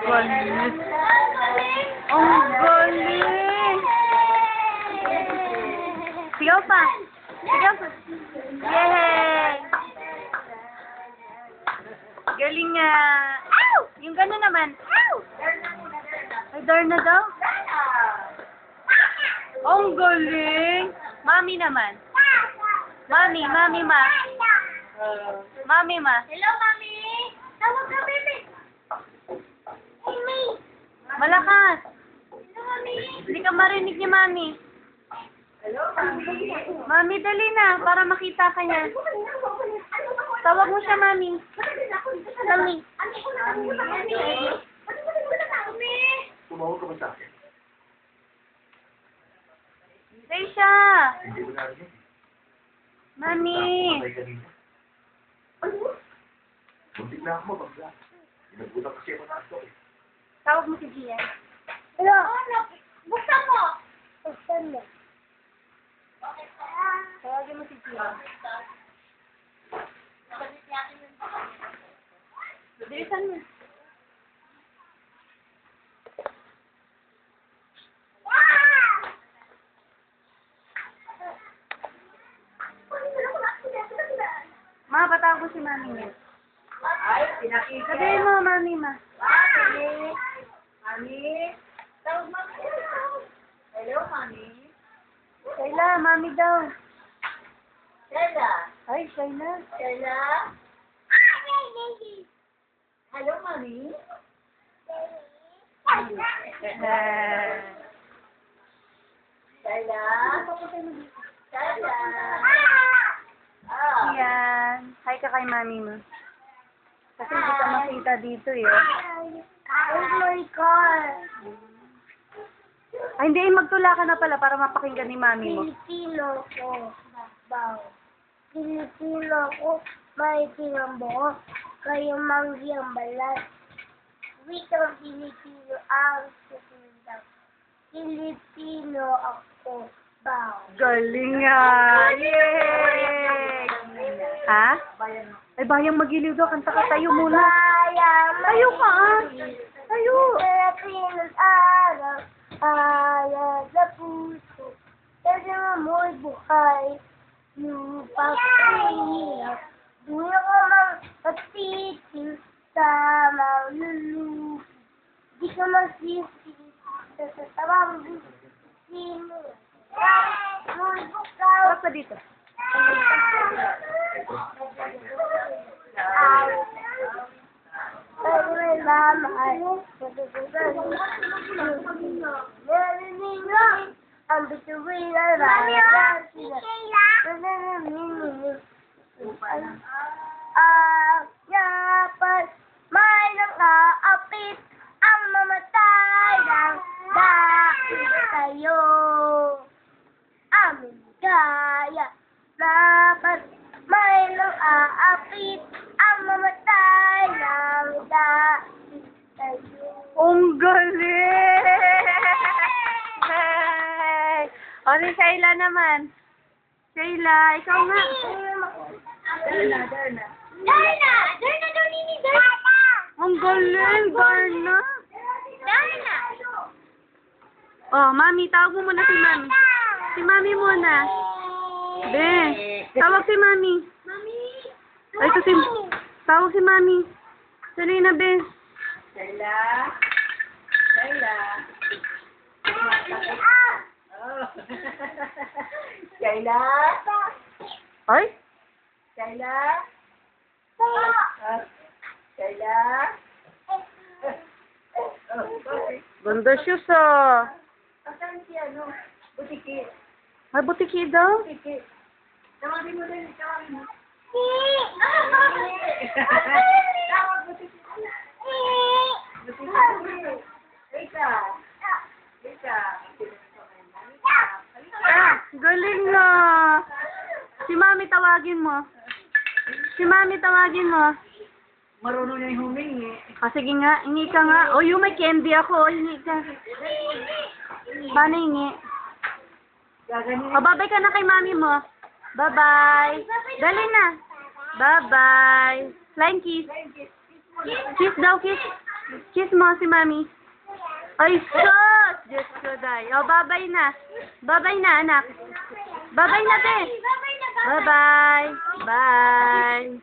Galing. Ang galing. Sigaw pa. Sigaw pa. Yay! Galing nga. Ow! Yung gano'n naman. Ow! Ay, dar na daw. Ang galing. Mami naman. Mami ma. Mami ma. Hello, Mami! Tawag ka, baby! Mami! Malakas. Hello, Mami! Hindi ka marinig ni Mami. Hello, Mami! Mami, dali na para makita ka niya. Tawag mo siya, Mami. Mami. Tumawag ka ba sa akin? Say siya. Hindi ko narinig. Mami. Patay kanina. Muntik na ako mabagla. Pinagutak kasi ako na aso eh. Tawag mo si Gian. Hello! Buksan mo! Buksan mo. Tawagin mo si Gian. Bilisan mo. Ma, patawag mo si Mami niya. Ay, pinakita. Sabihin mo, Mami, ma. Mami! Mami! Tawag mo. Hello, Mami! Shayla, Mami daw. Stella! Ay, Shayla. Stella! Hello, Mami! Stella! Stella! Ah! Yan. Hi ka kay Mami mo. Kasi hindi ka makita dito eh. Oh my God! Ay, hindi. Magtula ka na pala para mapakinggan ni Mami mo. Pilipino ko. Baw. Pilipino ko. May tinambo. Kayo manggi ang balat. Wikang Pilipino ang susundan. Pilipino ako. Baw. Galing nga. Yay! Ha? Ay, bayang magiliw daw. Kanta ka. Tayo muna. Tayo ka ah. Tayo. Pilipinos araw. Ayaw sa puso. Kasi amoy buhay. Lupa kahirap. Doon ako magpapitil sa malulupi. Di ka masisi sa tawang sino. Amoy bukaw. Tawag pa dito. Ang bituin na dapat may nakaapit ang mamatay ng dahil sa'yo. Amin kaya dapat may nakaapit ang mamatay ng dahil sa'yo. Ang galing! Hey! O, si Shayla naman. Shayla, ikaw nga. Darna daw, Nini, Darna! Ang galing, Darna. Darna! Oh, Mami, tawag mo muna si Mami. Si Mami muna. Be, tawag si Mami. Mami! Ay, ito si... Tawag si Mami. Dali na, Be. Shayla! Shayla! Oh. Shayla! Ay? Shayla! Shayla! Ganda shoes, ah. Asan si ano? Butiki. Ay, butiki daw. Butiki. Tawagin mo din. Tawagin mo. Tawag butiki. Butiki. Rika. Rika. Ah, galing na. Si Mami tawagin mo. Si Mami tawagin mo. Marunong na yung humingi. Ah, sige nga, hingi ka nga. O, yung may candy ako. Hingi ka. Paano hingi? Gaganin. O, babay ka na kay Mami mo. Bye-bye. Dali na. Bye-bye. Flying kiss. Kiss daw, kiss. Kiss mo si Mami. Ay, sus! Diyos ko, day. O, bye-bye na. Bye-bye na, anak. Bye-bye na, te. Bye-bye. Bye.